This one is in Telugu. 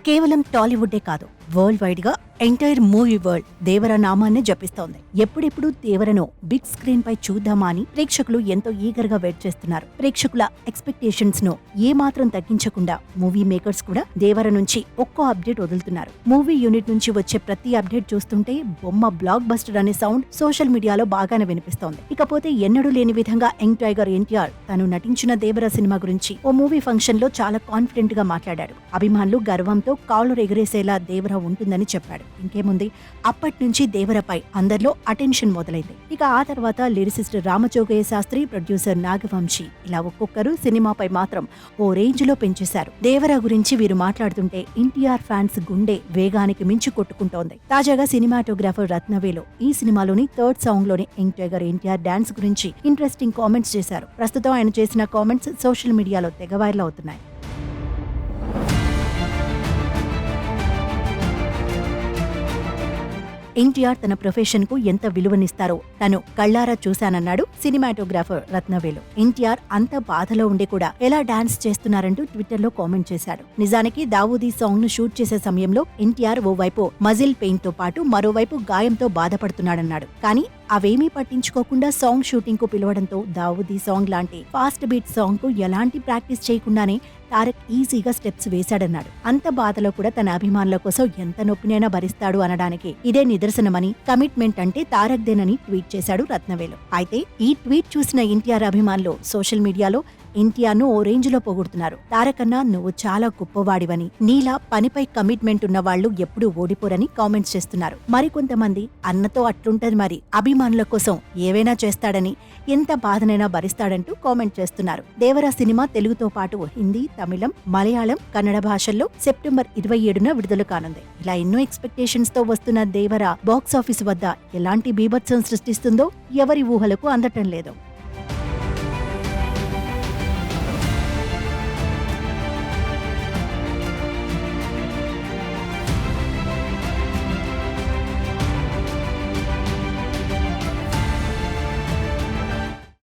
కేవలం టాలీవుడ్డే కాదు, వరల్డ్ వైడ్ గా ఎంటైర్ మూవీ వరల్డ్ దేవర నామాన్నే జపిస్తోంది. ఎప్పుడెప్పుడు దేవరను బిగ్ స్క్రీన్ పై చూద్దామా అని ప్రేక్షకులు ఎంతో ఈగర్ గా వెయిట్ చేస్తున్నారు. ప్రేక్షకుల ఎక్స్పెక్టేషన్స్ ను ఏ మాత్రం తగ్గించకుండా మూవీ మేకర్స్ కూడా దేవర నుంచి ఒక్కో అప్డేట్ వదులుతున్నారు. మూవీ యూనిట్ నుంచి వచ్చే ప్రతి అప్డేట్ చూస్తుంటే బొమ్మ బ్లాక్ బస్టర్ అనే సౌండ్ సోషల్ మీడియాలో బాగానే వినిపిస్తోంది. ఇకపోతే ఎన్నడూ లేని విధంగా యంగ్ టైగర్ ఎన్టీఆర్ తను నటించిన దేవర సినిమా గురించి ఓ మూవీ ఫంక్షన్ లో చాలా కాన్ఫిడెంట్ గా మాట్లాడాడు. అభిమానులు గర్వంతో కాళ్ళు ఎగరేసేలా దేవర ఉంటుందని చెప్పాడు. ఇంకేముంది, అప్పటి నుంచి దేవరపై అందరిలో అటెన్షన్ మొదలైంది. ఇక ఆ తర్వాత లిరిసిస్ట్ రామజోగయ్య శాస్త్రి, ప్రొడ్యూసర్ నాగవంశీ ఇలా ఒక్కొక్కరు సినిమాపై మాత్రం ఓ రేంజ్ లో పెంచేశారు. దేవర గురించి వీరు మాట్లాడుతుంటే ఎన్టీఆర్ ఫ్యాన్స్ గుండె వేగానికి మించి కొట్టుకుంటోంది. తాజాగా సినిమాటోగ్రాఫర్ రత్నవేలు ఈ సినిమాలోని థర్డ్ సాంగ్ లోని యంగ్ టైగర్ ఎన్టీఆర్ డాన్స్ గురించి ఇంట్రెస్టింగ్ కామెంట్స్ చేశారు. ప్రస్తుతం ఆయన చేసిన కామెంట్స్ సోషల్ మీడియాలో తెగ వైరల్ అవుతున్నాయి. ఎన్టీఆర్ తన ప్రొఫెషన్ కు ఎంత విలువనిస్తారో తను కళ్లారా చూశానన్నాడు సినిమాటోగ్రాఫర్ రత్నవేలు. ఎన్టీఆర్ అంత బాధలో ఉండి కూడా ఎలా డాన్స్ చేస్తున్నారంటూ ట్విట్టర్ లో కామెంట్ చేశాడు. నిజానికి దావూదీ సాంగ్ ను షూట్ చేసే సమయంలో ఎన్టీఆర్ ఓవైపు మజిల్ పెయిన్ తో పాటు మరోవైపు గాయంతో బాధపడుతున్నాడన్నాడు. కానీ అవేమీ పట్టించుకోకుండా సాంగ్ షూటింగ్ కు పిలవడంతో దావూదీ సాంగ్ లాంటి ఫాస్ట్ బీట్ సాంగ్ కు ఎలాంటి ప్రాక్టీస్ చేయకుండానే తారక్ ఈజీగా స్టెప్స్ వేశాడన్నాడు. అంత బాధలో కూడా తన అభిమానుల కోసం ఎంత నొప్పినైనా భరిస్తాడు అనడానికి ఇదే నిదర్శనమని, కమిట్మెంట్ అంటే తారక్దేనని ట్వీట్ చేశాడు రత్నవేలు. అయితే ఈ ట్వీట్ చూసిన ఎన్టీఆర్ అభిమానులు సోషల్ మీడియాలో ఎన్టీఆర్ ను ఓ రేంజ్ లో పొగుడుతున్నారు. తారకన్నా నువ్వు చాలా గొప్పవాడివని, నీలా పనిపై కమిట్మెంట్ ఉన్న వాళ్లు ఎప్పుడూ ఓడిపోరని కామెంట్స్ చేస్తున్నారు. మరికొంతమంది అన్నతో అట్లుంటది మరి, అభిమానుల కోసం ఏవైనా చేస్తాడని, ఎంత బాధనైనా భరిస్తాడంటూ కామెంట్ చేస్తున్నారు. దేవర సినిమా తెలుగుతో పాటు హిందీ, తమిళం, మలయాళం, కన్నడ భాషల్లో సెప్టెంబర్ 27న విడుదల కానుంది. ఇలా ఎన్నో ఎక్స్పెక్టేషన్స్ తో వస్తున్న దేవర బాక్సాఫీస్ వద్ద ఎలాంటి బీభత్సం సృష్టిస్తుందో ఎవరి ఊహలకు అందటం లేదు.